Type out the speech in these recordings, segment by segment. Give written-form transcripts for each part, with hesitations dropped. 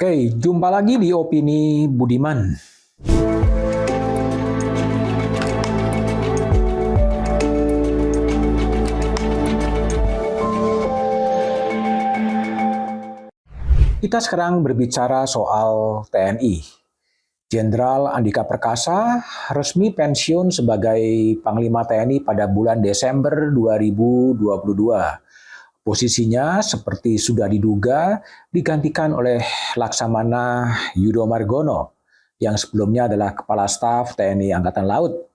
Oke, jumpa lagi di Opini Budiman. Kita sekarang berbicara soal TNI. Jenderal Andika Perkasa resmi pensiun sebagai Panglima TNI pada bulan Desember 2022. Posisinya seperti sudah diduga digantikan oleh Laksamana Yudo Margono yang sebelumnya adalah Kepala Staf TNI Angkatan Laut.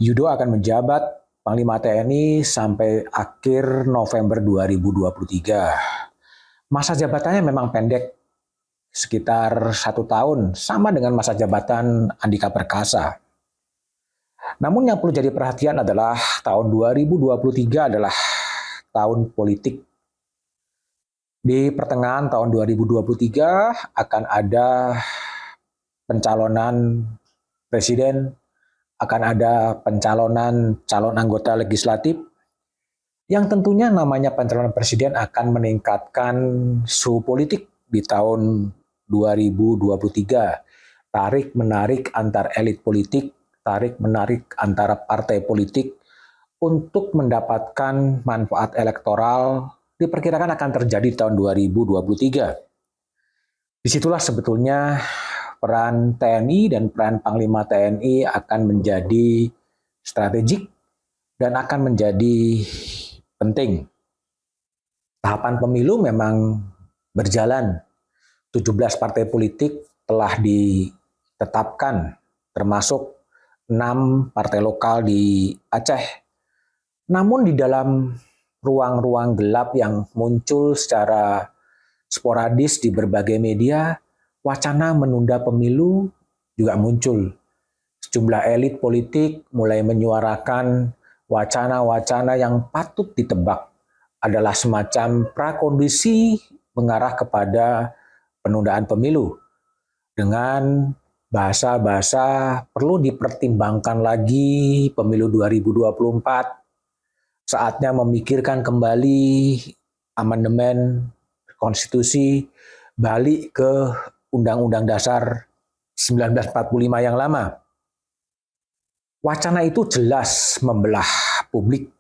Yudo akan menjabat Panglima TNI sampai akhir November 2023. Masa jabatannya memang pendek, sekitar 1 tahun, sama dengan masa jabatan Andika Perkasa. Namun yang perlu jadi perhatian adalah tahun 2023 adalah tahun politik. Di pertengahan tahun 2023 akan ada pencalonan presiden, akan ada pencalonan calon anggota legislatif, yang tentunya namanya pencalonan presiden akan meningkatkan suhu politik di tahun 2023. Tarik-menarik antar elit politik, tarik-menarik antara partai politik untuk mendapatkan manfaat elektoral diperkirakan akan terjadi di tahun 2023. Disitulah sebetulnya peran TNI dan peran Panglima TNI akan menjadi strategik dan akan menjadi penting. Tahapan pemilu memang berjalan. 17 partai politik telah ditetapkan, termasuk 6 partai lokal di Aceh. Namun di dalam ruang-ruang gelap yang muncul secara sporadis di berbagai media, wacana menunda pemilu juga muncul. Sejumlah elit politik mulai menyuarakan wacana-wacana yang patut ditebak adalah semacam prakondisi mengarah kepada penundaan pemilu. Dengan bahasa-bahasa perlu dipertimbangkan lagi pemilu 2024, saatnya memikirkan kembali amandemen konstitusi, balik ke Undang-Undang Dasar 1945 yang lama. Wacana itu jelas membelah publik.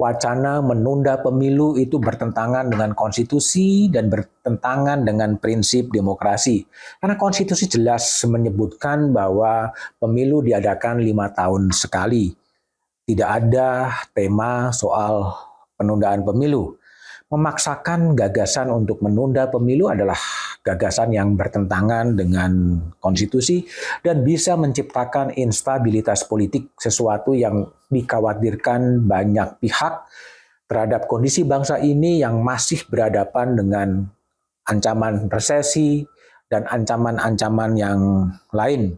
Wacana menunda pemilu itu bertentangan dengan konstitusi dan bertentangan dengan prinsip demokrasi. Karena konstitusi jelas menyebutkan bahwa pemilu diadakan 5 tahun sekali. Tidak ada tema soal penundaan pemilu. Memaksakan gagasan untuk menunda pemilu adalah gagasan yang bertentangan dengan konstitusi dan bisa menciptakan instabilitas politik, sesuatu yang dikhawatirkan banyak pihak terhadap kondisi bangsa ini yang masih berhadapan dengan ancaman resesi dan ancaman-ancaman yang lain.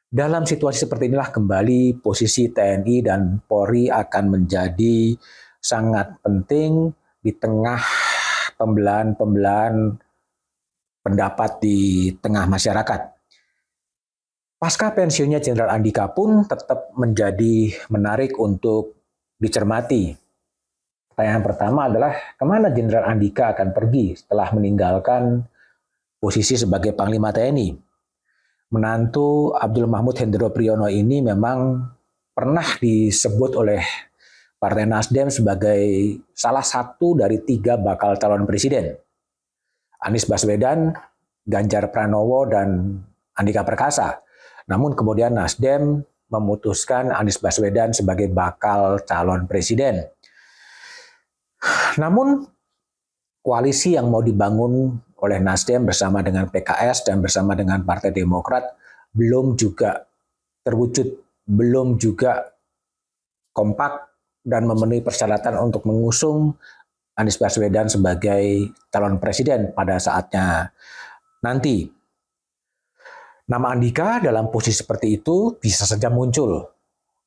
Dalam situasi seperti inilah kembali posisi TNI dan Polri akan menjadi sangat penting di tengah pembelahan-pembelahan pendapat di tengah masyarakat. Pasca pensiunnya Jenderal Andika pun tetap menjadi menarik untuk dicermati. Pertanyaan pertama adalah kemana Jenderal Andika akan pergi setelah meninggalkan posisi sebagai Panglima TNI. Menantu Abdul Mahmud Hendro Priyono ini memang pernah disebut oleh Partai Nasdem sebagai salah satu dari 3 bakal calon presiden. Anies Baswedan, Ganjar Pranowo, dan Andika Perkasa. Namun kemudian Nasdem memutuskan Anies Baswedan sebagai bakal calon presiden. Namun koalisi yang mau dibangun oleh Nasdem bersama dengan PKS dan bersama dengan Partai Demokrat belum juga terwujud, belum juga kompak dan memenuhi persyaratan untuk mengusung Anies Baswedan sebagai calon presiden pada saatnya nanti. Nama Andika dalam posisi seperti itu bisa saja muncul.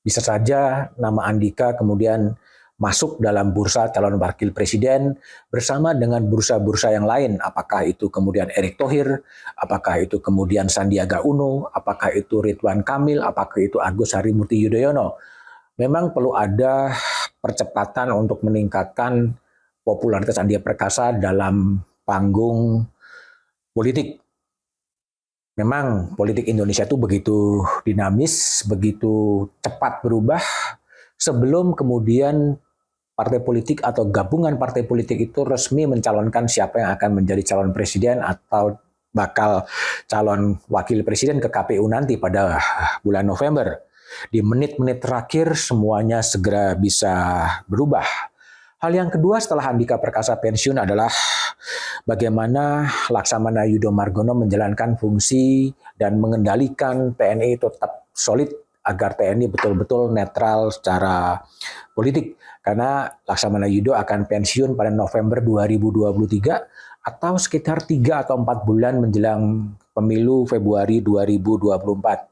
Bisa saja nama Andika kemudian masuk dalam bursa calon wakil presiden bersama dengan bursa-bursa yang lain. Apakah itu kemudian Erick Thohir, apakah itu kemudian Sandiaga Uno, apakah itu Ridwan Kamil, apakah itu Agus Harimurti Yudhoyono. Memang perlu ada percepatan untuk meningkatkan popularitas Andika Perkasa dalam panggung politik. Memang politik Indonesia itu begitu dinamis, begitu cepat berubah, sebelum kemudian partai politik atau gabungan partai politik itu resmi mencalonkan siapa yang akan menjadi calon presiden atau bakal calon wakil presiden ke KPU nanti pada bulan November. Di menit-menit terakhir semuanya segera bisa berubah. Hal yang kedua setelah Andika Perkasa pensiun adalah bagaimana Laksamana Yudho Margono menjalankan fungsi dan mengendalikan TNI tetap solid agar TNI betul-betul netral secara politik. Karena Laksamana Yudho akan pensiun pada November 2023 atau sekitar 3 atau 4 bulan menjelang pemilu Februari 2024.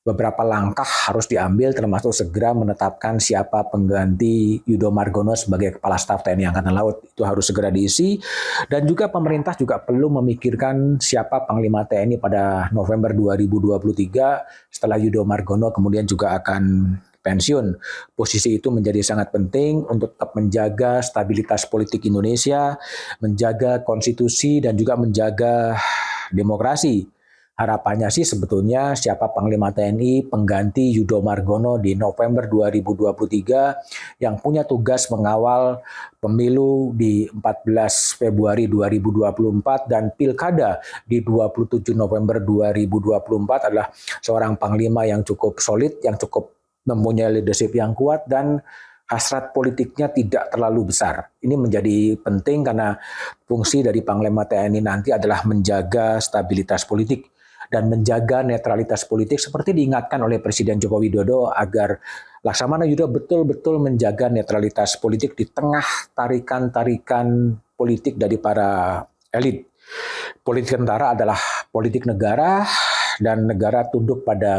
Beberapa langkah harus diambil termasuk segera menetapkan siapa pengganti Yudho Margono sebagai Kepala Staf TNI Angkatan Laut. Itu harus segera diisi. Dan juga pemerintah juga perlu memikirkan siapa Panglima TNI pada November 2023 setelah Yudho Margono kemudian juga akan pensiun. Posisi itu menjadi sangat penting untuk tetap menjaga stabilitas politik Indonesia, menjaga konstitusi dan juga menjaga demokrasi. Harapannya sih sebetulnya siapa Panglima TNI pengganti Yudho Margono di November 2023 yang punya tugas mengawal pemilu di 14 Februari 2024 dan pilkada di 27 November 2024 adalah seorang Panglima yang cukup solid, yang cukup mempunyai leadership yang kuat dan hasrat politiknya tidak terlalu besar. Ini menjadi penting karena fungsi dari Panglima TNI nanti adalah menjaga stabilitas politik dan menjaga netralitas politik seperti diingatkan oleh Presiden Joko Widodo agar Laksamana Yudho betul-betul menjaga netralitas politik di tengah tarikan-tarikan politik dari para elit. Politik tentara adalah politik negara dan negara tunduk pada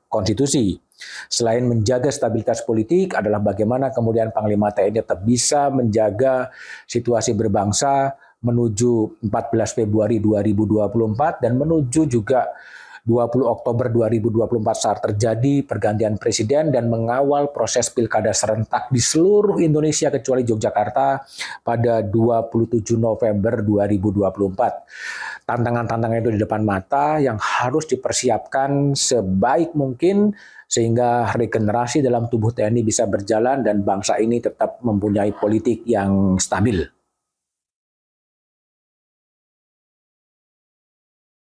konstitusi. Selain menjaga stabilitas politik adalah bagaimana kemudian Panglima TNI tetap bisa menjaga situasi berbangsa menuju 14 Februari 2024 dan menuju juga 20 Oktober 2024 saat terjadi pergantian presiden dan mengawal proses pilkada serentak di seluruh Indonesia kecuali Yogyakarta pada 27 November 2024. Tantangan-tantangan itu di depan mata yang harus dipersiapkan sebaik mungkin sehingga regenerasi dalam tubuh TNI bisa berjalan dan bangsa ini tetap mempunyai politik yang stabil.